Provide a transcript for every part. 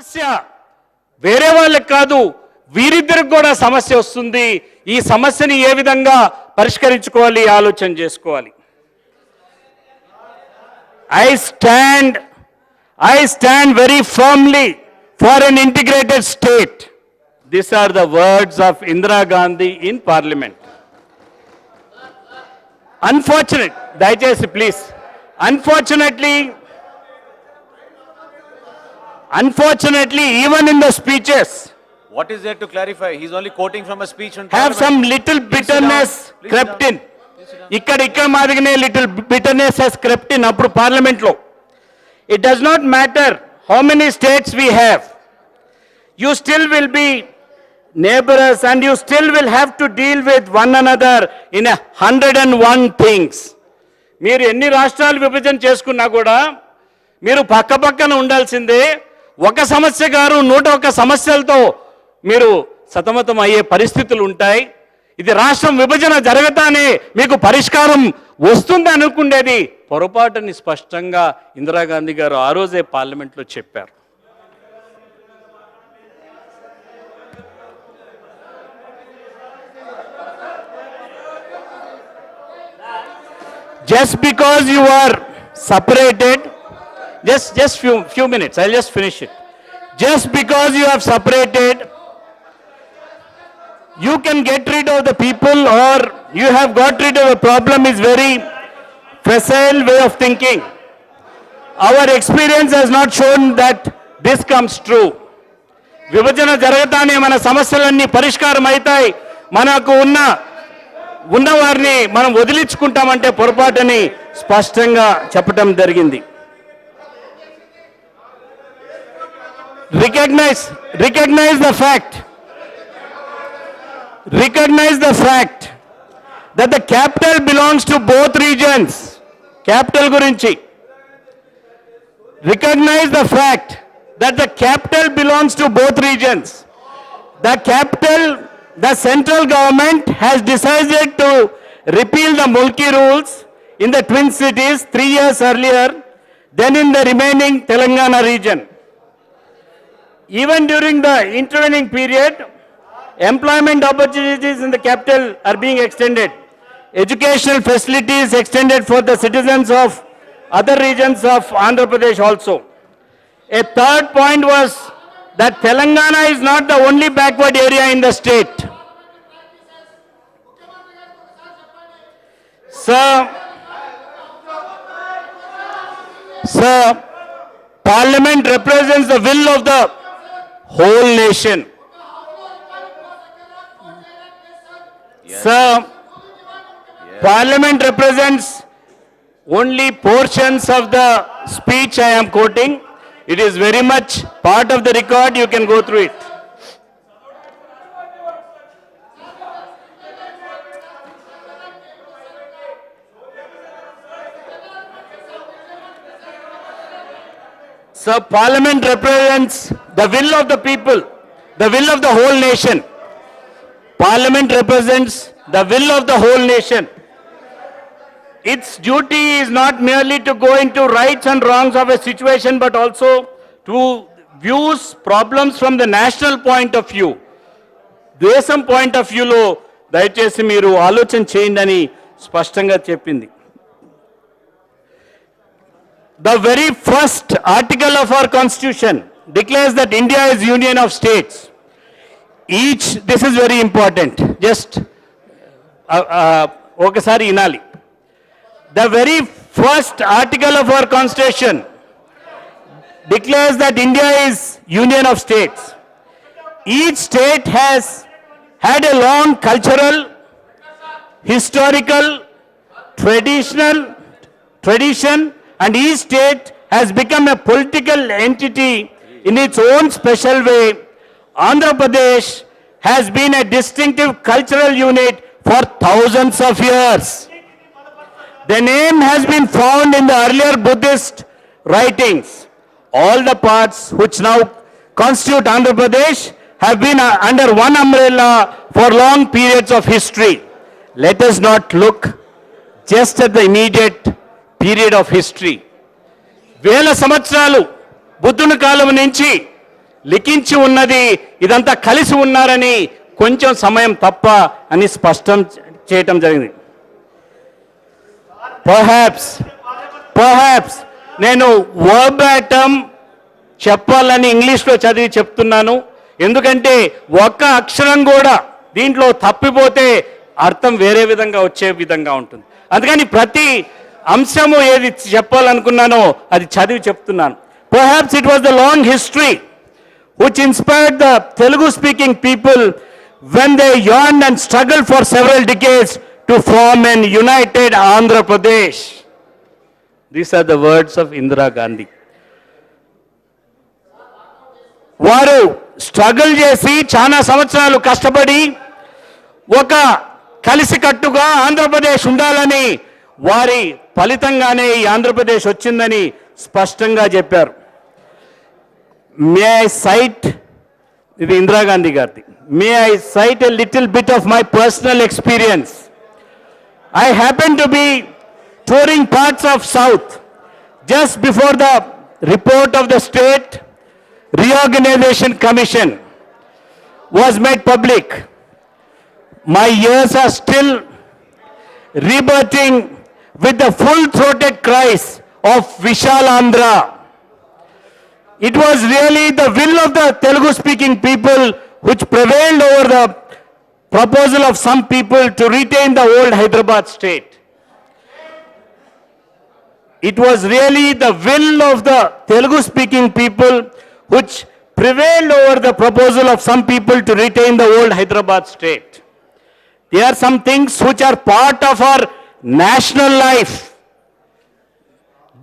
సమస్య వేరే వాళ్ళకి కాదు, వీరిద్దరికి కూడా సమస్య వస్తుంది. ఈ సమస్యని ఏ విధంగా పరిష్కరించుకోవాలి ఆలోచన చేసుకోవాలి. I stand very firmly for an integrated state. These are the words of Indira Gandhi in Parliament. Dayachesi please. Unfortunately, even in the speeches, what is there to clarify? He's only quoting from a speech on have some little bitterness crept in. Ikkada madigane little bitterness has crept in appudu parliament lo. It does not matter how many states we have. You still will be neighbors and you still will have to deal with one another in 101 things. మీరు ఎన్ని రాష్ట్రాలు విభజన చేసుకున్నా కూడా మీరు పక్కపక్కన ఉండాల్సిందే. ఒక సమస్య గారు 101 సమస్యలతో మీరు సతమతం అయ్యే పరిస్థితులు ఉంటాయి. ఇది రాష్ట్రం విభజన జరగతానే మీకు పరిష్కారం వస్తుంది అనుకునేది పొరపాటుని స్పష్టంగా ఇందిరాగాంధీ గారు ఆ రోజే పార్లమెంట్లో చెప్పారు. Just because you are separated, just few minutes, I'll just finish it. Just because you have separated, you can get rid of the people or you have got rid of the problem is very facile way of thinking. Our experience has not shown that this comes true. విభజన జరగతానే మన సమస్యలన్నీ పరిష్కారం అవుతాయి, మనకు ఉన్నవారిని మనం వదిలించుకుంటామంటే పొరపాటుని స్పష్టంగా చెప్పడం జరిగింది. Recognize the fact that the capital belongs to both regions. Capital gurinchi. Recognize the fact that the capital belongs to both regions. The central government has decided to repeal the Mulki rules in the Twin Cities 3 years earlier than in the remaining Telangana region. Even during the intervening period, employment opportunities in the capital are being extended. Educational facilities extended for the citizens of other regions of Andhra Pradesh also. A third point was that Telangana is not the only backward area in the state. Sir, Parliament represents the will of the whole nation. Yes. Sir, Yes. Parliament represents only portions of the speech I am quoting. It is very much part of the record. You can go through it. So Parliament represents the will of the people, the will of the whole nation. Parliament represents the will of the whole nation. Its duty is not merely to go into rights and wrongs of a situation, but also to view problems from the national point of view. దేశం point of వ్యూలో దయచేసి మీరు ఆలోచన చేయండి అని స్పష్టంగా చెప్పింది. The very first article of our constitution declares that India is union of states. This is very important. Just ఒకసారి వినాలి. The very first article of our constitution declares that India is union of states. Each state has had a long cultural, historical, tradition, and each state has become a political entity in its own special way. Andhra Pradesh has been a distinctive cultural unit for thousands of years. The name has been found in the earlier Buddhist writings. All the parts which now constitute Andhra Pradesh have been under one umbrella for long periods of history. Let us not look just at the immediate period of history. వేల సంవత్సరాలు బుద్ధుని కాలం నుంచి లిఖించి ఉన్నది, ఇదంతా కలిసి ఉన్నారని కొంచెం సమయం తప్ప అని స్పష్టం చేయటం జరిగింది. పర్హాప్స్ నేను వర్బాటం చెప్పాలని ఇంగ్లీష్లో చదివి చెప్తున్నాను, ఎందుకంటే ఒక్క అక్షరం కూడా దీంట్లో తప్పిపోతే అర్థం వేరే విధంగా వచ్చే విధంగా ఉంటుంది. అందుకని ప్రతి అంశము ఏది చెప్పాలనుకున్నానో అది చదివి చెప్తున్నాను. Perhaps it was the long history which inspired the Telugu speaking people when they yearned and struggled for several decades to form an united Andhra Pradesh. These are the words of Indira Gandhi. వారు struggle చేసి చాలా సంవత్సరాలు కష్టపడి ఒక కలిసికట్టుగా ఆంధ్రప్రదేశ్ ఉండాలని వారి ఫలితంగానే ఈ ఆంధ్రప్రదేశ్ వచ్చిందని స్పష్టంగా చెప్పారు. May I cite, ఇది ఇందిరాగాంధీ గారిది, may I cite a little bit of my personal experience. I happened to be touring parts of South just before the report of the State Reorganization Commission was made public. My ears are still rebirthing with the full-throated cries of Vishal Andhra. It was really the will of the Telugu-speaking people which prevailed over the proposal of some people to retain the old Hyderabad state. It was really the will of the Telugu-speaking people which prevailed over the proposal of some people to retain the old Hyderabad state. There are some things which are part of our national life.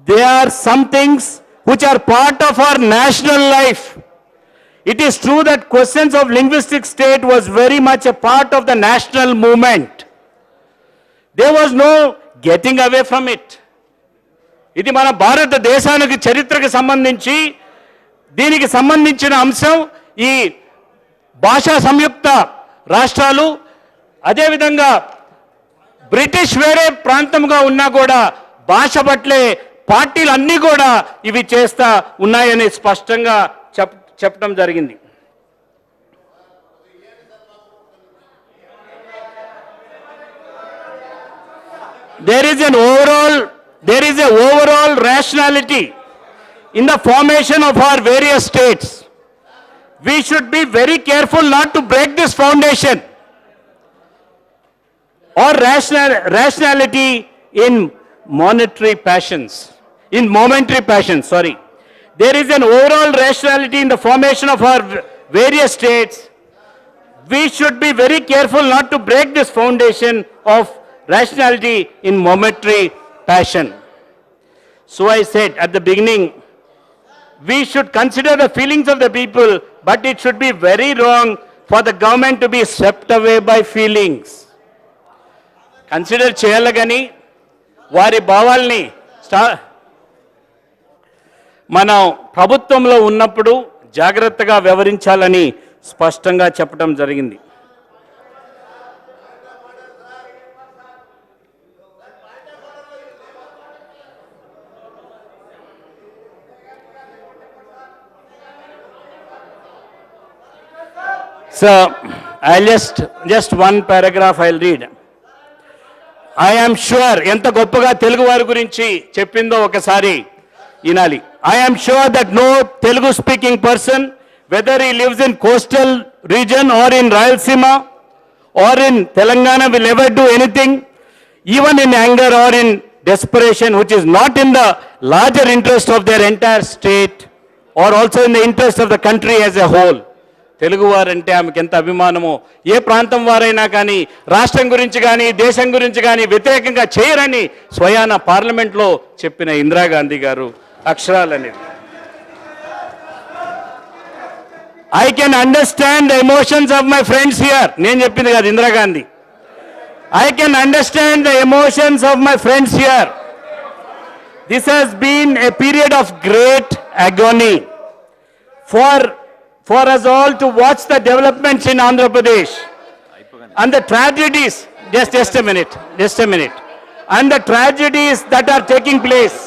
There are some things which are part of our national life. It is true that questions of linguistic state was very much a part of the national movement. There was no getting away from it. ఇది మన భారతదేశానికి చరిత్రకు సంబంధించి దీనికి సంబంధించిన అంశం. ఈ భాషా సంయుక్త రాష్ట్రాలు అదేవిధంగా బ్రిటిష్ వేరే ప్రాంతంగా ఉన్నా కూడా భాష పట్లే పార్టీలు అన్నీ కూడా ఇవి చేస్తా ఉన్నాయని స్పష్టంగా చెప్పడం జరిగింది. There is an overall rationality in the formation of our various states. We should be very careful not to break this foundation or rationality in momentary passions. There is an overall rationality in the formation of our various states. We should be very careful not to break this foundation of rationality in momentary passion. So I said at the beginning, we should consider the feelings of the people, but it should be very wrong for the government to be swept away by feelings. Consider cheyalagani వారి భావాల్ని మనం ప్రభుత్వంలో ఉన్నప్పుడు జాగ్రత్తగా వ్యవహరించాలని స్పష్టంగా చెప్పడం జరిగింది. So I'll just one paragraph I'll read. I am sure, ఎంత గొప్పగా తెలుగు వారి గురించి చెప్పిందో ఒకసారి వినాలి. I am sure that no Telugu speaking person, whether he lives in coastal region or in Rayalaseema or in Telangana, will ever do anything, even in anger or in desperation, which is not in the larger interest of their entire state or also in the interest of the country as a whole. తెలుగువారంటే ఆమెకి ఎంత అభిమానమో, ఏ ప్రాంతం వారైనా కానీ రాష్ట్రం గురించి కానీ దేశం గురించి కానీ వ్యతిరేకంగా చేయరని స్వయాన పార్లమెంట్లో చెప్పిన ఇందిరాగాంధీ గారు అక్షరాలనేది. I can understand the emotions of my friends here. నేను చెప్పింది కాదు, Indira Gandhi. I can understand the emotions of my friends here. This has been a period of great agony for us all to watch the developments in Andhra Pradesh and the tragedies, just a minute, and the tragedies that are taking place,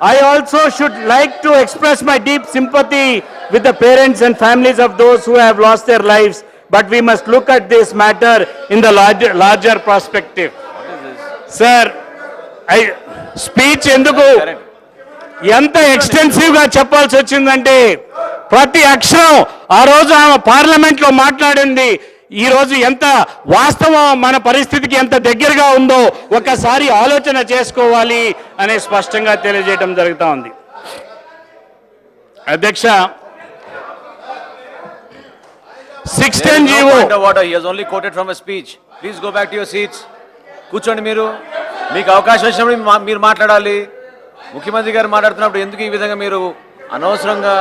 I also should like to express my deep sympathy with the parents and families of those who have lost their lives, but we must look at this matter in the larger perspective. Sir, speech ఎందుకు Correct. ఎంత extensive గా చెప్పాల్సి వచ్చిందంటే ప్రతి అక్షరం ఆ రోజు ఆమె పార్లమెంట్ లో మాట్లాడింది ఈ రోజు ఎంత వాస్తవం మన పరిస్థితికి ఎంత దగ్గరగా ఉందో ఒకసారి ఆలోచన చేసుకోవాలి అనే స్పష్టంగా తెలియజేయడం జరుగుతూ ఉంది. అధ్యక్ష, 610 No GO point of order. He has only quoted from a speech. Please go back to your seats. కూర్చోండి మీరు. మీకు అవకాశం వచ్చినప్పుడు మీరు మాట్లాడాలి. ముఖ్యమంత్రి గారు మాట్లాడుతున్నప్పుడు ఎందుకు ఈ విధంగా మీరు అనవసరంగా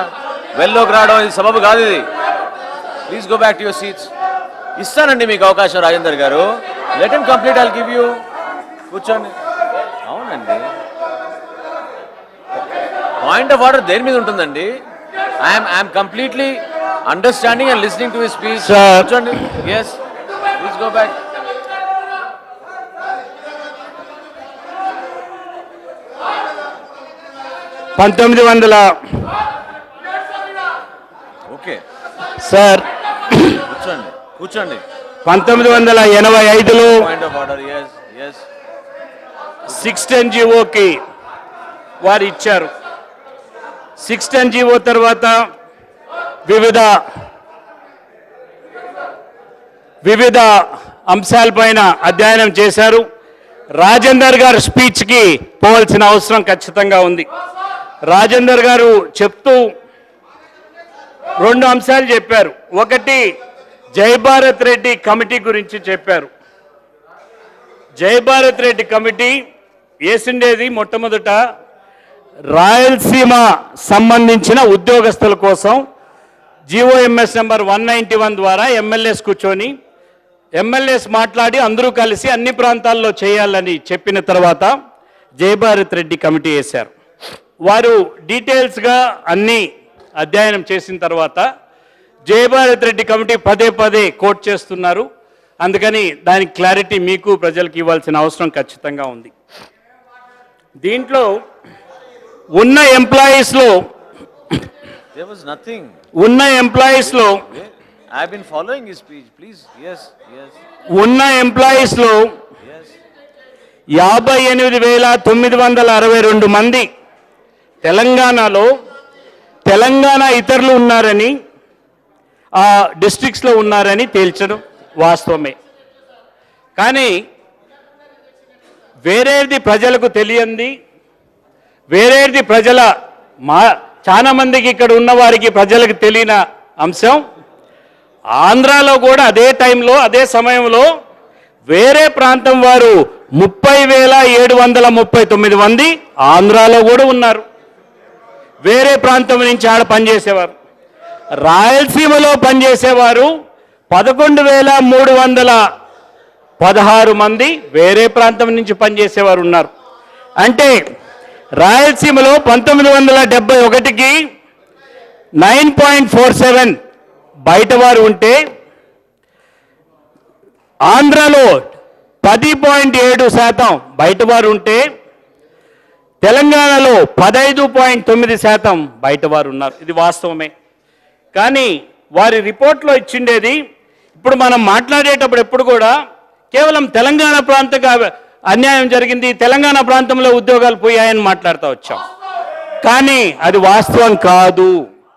వెల్లోకి రావడం ఇది సబబు కాదు ఇది. Please go back to your seats. ఇస్తానండి మీకు అవకాశం రాజేందర్ గారు. Let him complete, I'll give you. కూర్చోండి. అవునండి, పాయింట్ ఆఫ్ ఆర్డర్ దేని మీద ఉంటుందండి? I'm completely understanding and listening to his speech. Sir. కూర్చోండి. Yes, please go back. Okay, sir కూర్చోండి కూర్చోండి. 1985లో point of order. Yes yes. 610 జీవోకి వారు ఇచ్చారు. 610 జీవో తర్వాత వివిధ అంశాలపైన అధ్యయనం చేశారు. రాజేందర్ గారు స్పీచ్కి పోవాల్సిన అవసరం ఖచ్చితంగా ఉంది. రాజేందర్ గారు చెప్తూ 2 అంశాలు చెప్పారు. ఒకటి, జయభారత్ రెడ్డి కమిటీ గురించి చెప్పారు. జయభారత్ రెడ్డి కమిటీ వేసిండేది మొట్టమొదట రాయలసీమ సంబంధించిన ఉద్యోగస్తుల కోసం జీఓఎంఎస్ నెంబర్ 191 ద్వారా ఎమ్మెల్యేస్ కూర్చొని ఎమ్మెల్యేస్ మాట్లాడి అందరూ కలిసి అన్ని ప్రాంతాల్లో చేయాలని చెప్పిన తర్వాత జయభారత్ రెడ్డి కమిటీ వేశారు. వారు డీటెయిల్స్గా అన్ని అధ్యయనం చేసిన తర్వాత జయభారత్ రెడ్డి కమిటీ పదే కోట్ చేస్తున్నారు. అందుకని దానికి క్లారిటీ మీకు ప్రజలకు ఇవ్వాల్సిన అవసరం ఖచ్చితంగా ఉంది. దీంట్లో ఉన్న ఎంప్లాయీస్లో There was nothing. ఉన్న ఎంప్లాయీస్లో I've been following his speech. Please, yes, yes, ఉన్న ఎంప్లాయీస్లో yes. 58,962 మంది తెలంగాణలో తెలంగాణ ఇతరులు ఉన్నారని ఆ డిస్ట్రిక్ట్స్లో ఉన్నారని తేల్చడం వాస్తవమే. కానీ వేరేది ప్రజలకు తెలియంది, వేరేది చాలా మందికి ఇక్కడ ఉన్న వారికి ప్రజలకు తెలియని అంశం, ఆంధ్రాలో కూడా అదే టైంలో అదే సమయంలో వేరే ప్రాంతం వారు 30,739 మంది ఆంధ్రాలో కూడా ఉన్నారు. వేరే ప్రాంతం నుంచి ఆడ పనిచేసేవారు. రాయలసీమలో పనిచేసేవారు 11,316 మంది వేరే ప్రాంతం నుంచి పనిచేసేవారు ఉన్నారు. అంటే రాయలసీమలో 1971కి 9.47 బయట వారు ఉంటే ఆంధ్రాలో 10.7% బయట వారు ఉంటే తెలంగాణలో 15.9% బయట వారు ఉన్నారు. ఇది వాస్తవమే. కానీ వారి రిపోర్ట్లో ఇచ్చిండేది ఇప్పుడు మనం మాట్లాడేటప్పుడు ఎప్పుడు కూడా కేవలం తెలంగాణ ప్రాంతంగా అన్యాయం జరిగింది, తెలంగాణ ప్రాంతంలో ఉద్యోగాలు పోయాయని మాట్లాడుతూ వచ్చాం. కానీ అది వాస్తవం కాదు.